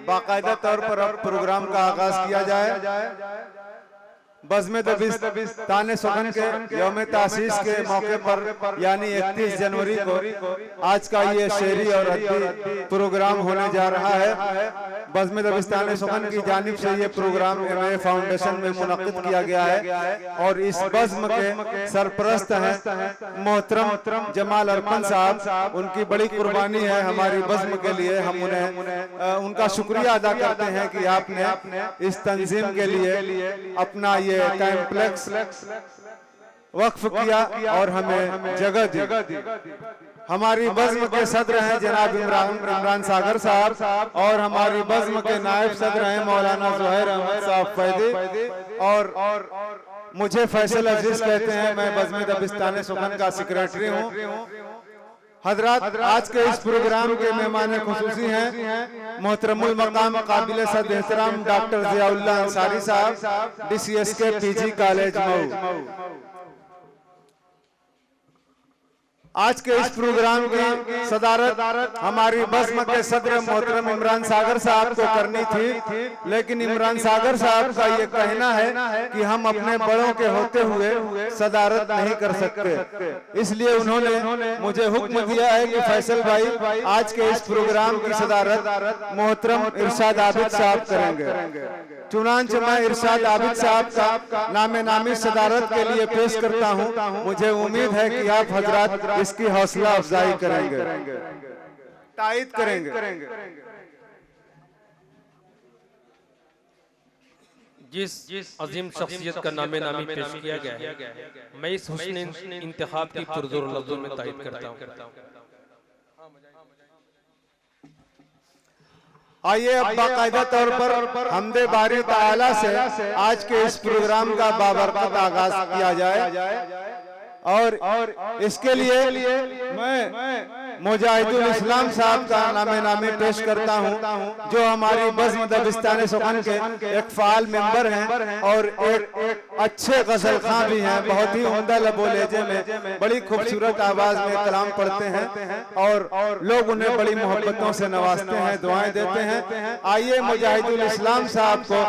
बाकायदा तौर पर अब प्रोग्राम का आगाज किया जाए। बज़्म दबिस्तान सुखन के यौम तासीस के मौके पर यानी 31 जनवरी को आज का ये शेरी और हद्दी प्रोग्राम होने जा रहा है। बज़्म दबिस्तान सुखन की जानिब से ये प्रोग्राम MA फाउंडेशन में मुनक्किद किया गया है और इस बज़्म के सरपरस्त हैं मोहतरम जमाल अरफन साहब। उनकी बड़ी कुर्बानी है हमारी बज़्म के लिए। हम उन्हें उनका शुक्रिया अदा करते हैं कि आपने इस तंजीम के लिए अपना ये कॉम्प्लेक्स वक्फ किया और हमें जगह दी। हमारी बज़्म के सदर हैं जनाब इमरान सागर साहब और हमारी बज़्म के नायब सदर हैं मौलाना ज़ुहैर अहमद साहब फैदी और मुझे फैसल अजीज कहते हैं। मैं बज़्म दबिस्तान सुखन का सेक्रेटरी हूँ। हजरात, आज के इस प्रोग्राम के मेहमान खुसूसी हैं मोहतरमुल मकाम काबिल सद एहतराम डॉक्टर ज़ियाउल्लाह अंसारी साहब, DCSK PG कॉलेज मऊ। आज के इस प्रोग्राम की सदारत हमारी बज़्म के सदर मोहतरम इमरान सागर साहब को करनी थी, लेकिन इमरान सागर साहब का ये कहना है कि हम अपने बड़ों के होते हुए सदारत नहीं कर सकते। इसलिए उन्होंने मुझे हुक्म दिया है कि फैसल भाई आज के इस प्रोग्राम की सदारत मोहतरम इरशाद आबिद साहब करेंगे। चुनांचे मैं इरशाद आबिद साहब का नामी सदारत के लिए पेश करता हूँ। मुझे उम्मीद है कि आप हजरात इसकी हौसला अफजाई करेंगे, तायद करेंगे। जिस अजीम शख्सियत का नामे नामी पेश किया गया है, मैं इस हुस्न इंतखाब की पुरजोर लफ्जों में तायद करता हूँ। आइए अब बाकायदा तौर पर हमदे बारी ताला से आज के इस प्रोग्राम का बाबरकत आगाज किया जाए और इसके लिए मैं मुजाहिदुल इस्लाम साहब का नामे पेश करता हूं, जो हमारी बज़्म दबिस्तान सुखन के एक फाल मेंबर हैं और एक अच्छे गजल खां भी हैं। बहुत ही उम्दा लबो लहजे में बड़ी खूबसूरत आवाज में कलाम पढ़ते हैं और लोग उन्हें बड़ी मोहब्बतों से नवाजते हैं, दुआएं देते हैं। आइए मुजाहिदुल इस्लाम साहब को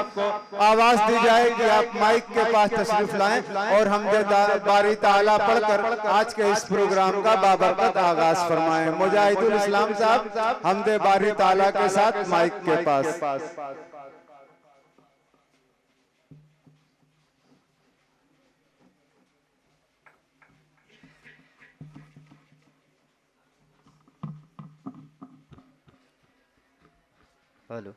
आवाज दी जाए कि आप माइक के पास तशरीफ लाएं और हमदे बारी ताला पढ़कर आज के इस प्रोग्राम का बाबरकत आगाज फरमाएं। मुजाहिदुल इस्लाम साहब हमदे बारी ताला के साथ माइक के पास। हेलो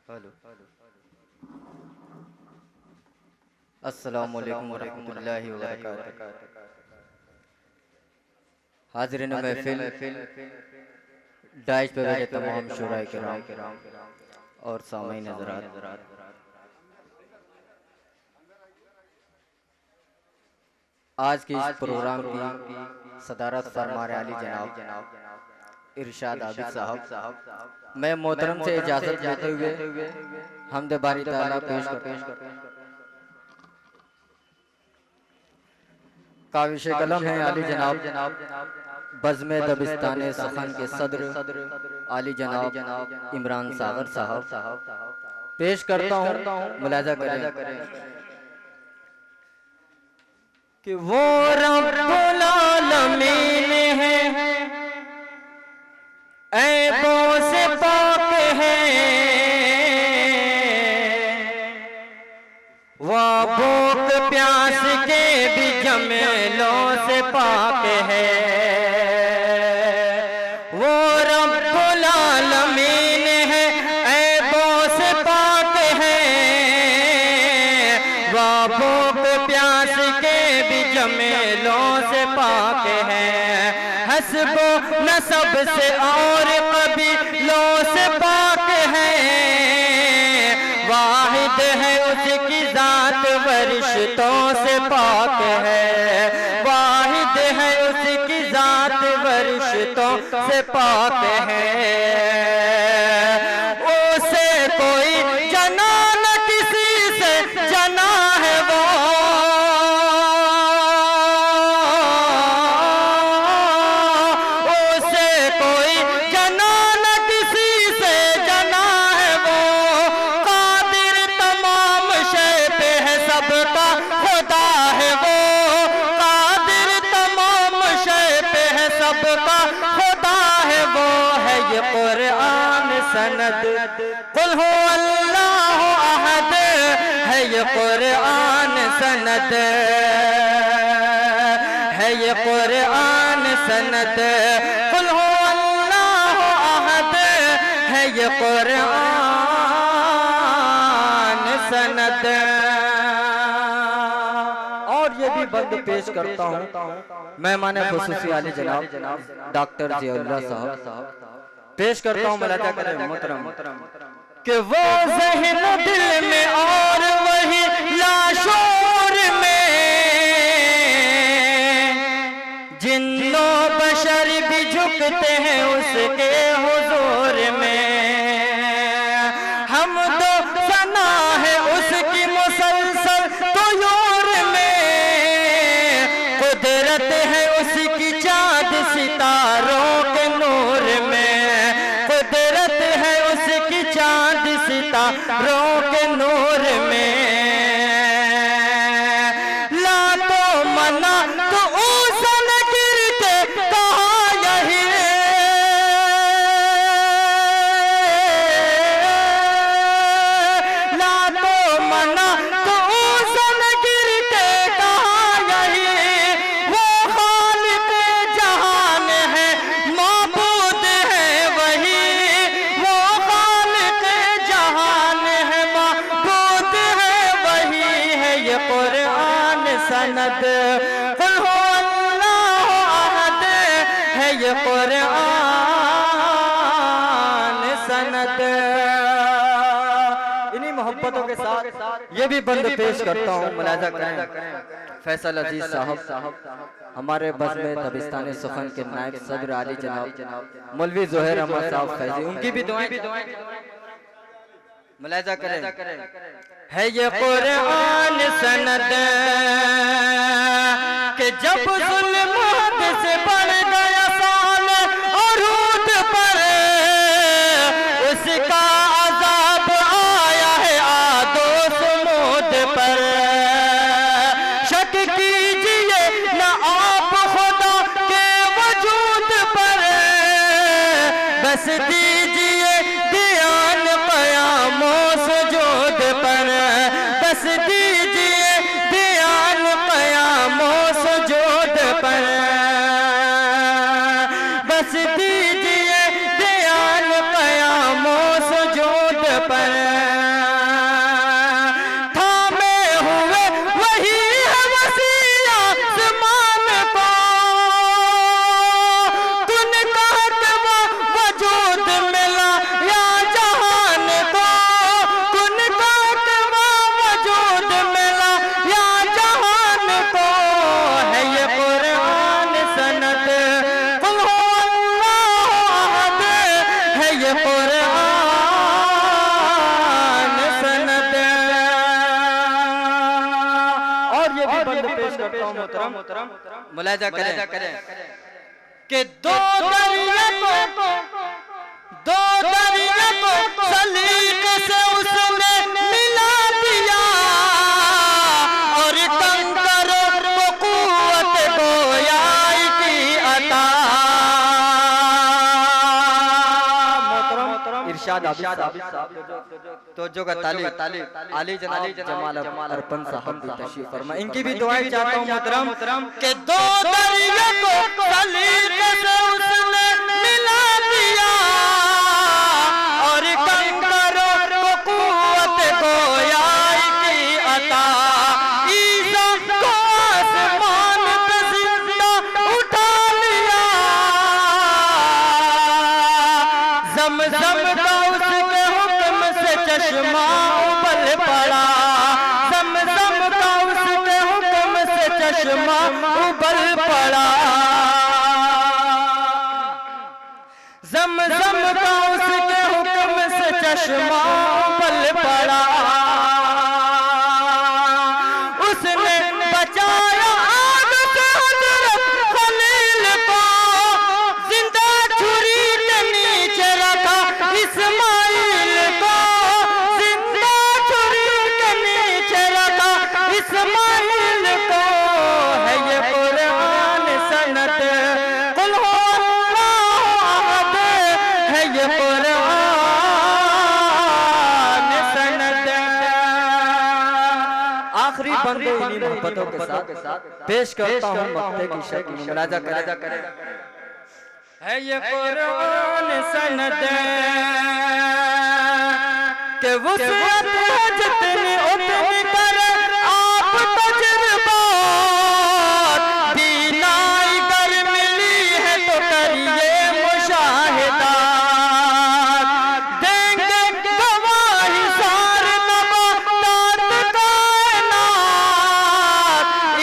अस्सलामु अलैकुम वरहमतुल्लाहि वबरकातुहू। हाज़िरीन महफिल, डाइश पे बैठे तमाम शुराए किराम और सामईन हज़रात, आज के इस प्रोग्राम की सदारत फरमा रहे आली जनाब इरशाद आबिद साहब। मैं मोहतरम से इजाज़त लेते हुए हमदे बारी ताला पेश करते काविश कलम है आली जनाब बज़्म दबिस्तान सुखन के सदर आली जनाब इमरान सागर साहब। पेश करता हूँ, मुलाजा करें कि वो रब्बुल आलमीन है, ऐबों से पाक है, वह भूख प्यास के भी जमेलों से पाक है। वो रब्बुल आलमीन है, ऐबों से पाक है, वह भूख प्यास के भी जमेलों से पाक है। हस्बो नसब से और कबीलों से पाक है, वाहिद है उसकी जात वरिश्तों से पाक है, वाहिद है उसकी जात वरिश्तों से पाक है। उसे कोई जना न किसी से जना है वो, उसे कोई जना न किसी से जना है वो, ये कुरान सनद, कुल हु अल्लाहु अहद है ये कुरान सनद, है ये कुरान सनद, कुल हु अल्लाहु अहद है ये कुरान सनद। और ये भी बंद पेश करता हूँ मेहमान खुसूसी आली जनाब डॉक्टर जियाउल्लाह साहब, पेश करता हूँ मुलाजा करें मोहतरम कि वो ज़हन दिल में और वही लाशोर में, जिन्नो बशर भी झुकते हैं उसके हुजूर में। हम तो सना है उसकी मुसलसल तुयूर में, कुदरत है उसकी चाँद सितारों के नूर में, कुदरत है उसकी चाँद सितारों के नूर में। ला तो मना तो ऊसन गिरते कहा यही, ला तो मना तो ऊसन गिरते कहा यही, वो खालिक जहान है माबूद है वही, वो खालिक जहान है माबूद है वही, है ये कुरान सनद, कुल हु अल्लाहु अहद है ये कुरान सनद। इन्हीं मोहब्बतों के साथ ये भी बंद पेश करता हूँ मुलाजा करें फैसल अजीज साहब, हमारे बस में दबिस्तान सुखन के नायब सदर आली जनाब मौलवी जोहर अहमद साहब फैजी, उनकी भी दुआएं मुलाजा करें। है ये कुरान सनद कि जब जुल्म हद से बढ़ गया साल औरूद पर, उसका अज़ाब आया है आदो सुमूद पर। शक कीजिए न आप खुदा के वजूद पर, बस दीजिए ध्यान क़यामों सुजूद पर, बस दीजिए ध्यान क़यामों सुजूद पर, बस दीजिए ध्यान क़यामों सुजूद पर। थामे हुए वही है वसी आसमान को, कुन कहत वो वजूद मिला या जहान को, कुन कहत वो वजूद मिला या जहान को। है ये कुरान सनद, कुल हु अल्लाहु अहद है ये कुरान सनद। और ये भी बंद पेश करता हूँ मोहतरम मुलाजा करें कि दो दरिया को सलीक से उसने मिला दिया, और कंकर को कुव्वत गोयाई की अता। मोहतरम इरशाद आबिद साहब तो जो ताली आली जनाब जमाल अरपन साहब भी तशरीफ फरमा, इनकी भी दुआएं चाहता हूँ मोहतरम कि दो दरिया को सलीक से उसने मिला दिया, और कंकरों को कुव्वत गोयाई की अता। ईसा को आसमान पे जिंदा उठा लिया, ज़मज़म का उसके हुक्म से चश्मा उबल पड़ा, ज़मज़म का उसके हुक्म से चश्मा उबल पड़ा, ज़मज़म का उसके हुक्म से चश्मा उबल पड़ा। उसने बचाया आग से हज़रत खलील को, जिंदा छुरी के नीचे रखा इस्माइल को, जिंदा छुरी के नीचे रखा इस्माइल को। है ये कुरान सनद, कुल हु अल्लाहु अहद है आखिरी बंदे इन्हीं मोहब्बतों के साथ पेश करता हूँ मक्ते की शक्ल में। मुनाजा करे है ये कुरान सनद के वुसअत है जितनी उतनी कर आप तजुर्बा बीनाई कर मिली है तो करिए मुशाहिदा देंगे गवाही सारे नबातात कायनात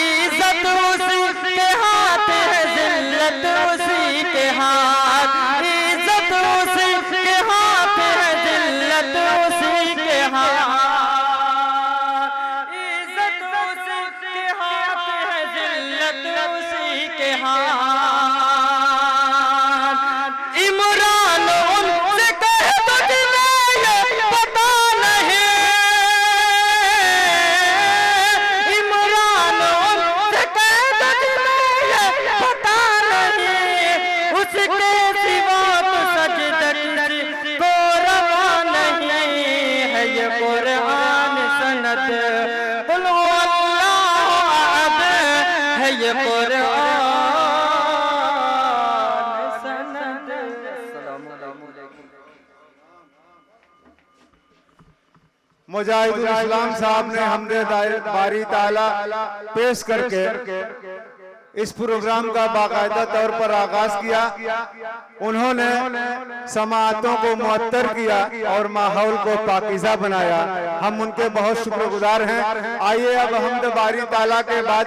इज्जत उसी के हाथ है जिल्लत उसी के हाथ इज्जत उसी के हाथ है जिल्लत उसी के हाथ इज्जत उसी के हाथ है जिल्लत उसी के हाथ इमरान उनसे कह दो जिन्हें ये पता नहीं इमरान उनसे कह दो जिन्हें ये पता नहीं उसके सिवा तो सजदा किसी को रवा नहीं है ये कुरान सनद कुल हुवल्लाहु अहद है ये कुरान सनद। अस्सलामु अलैकुम। मुजाहिदुल इस्लाम साहब ने हमदे बारी ताला पेश करके इस प्रोग्राम का बाकायदा तौर पर आगाज किया। उन्होंने समाअतों को मुअत्तर किया और माहौल को पाकीज़ा बनाया। हम उनके बहुत शुक्रगुजार हैं। आइए अब हमद बारी ताला के बाद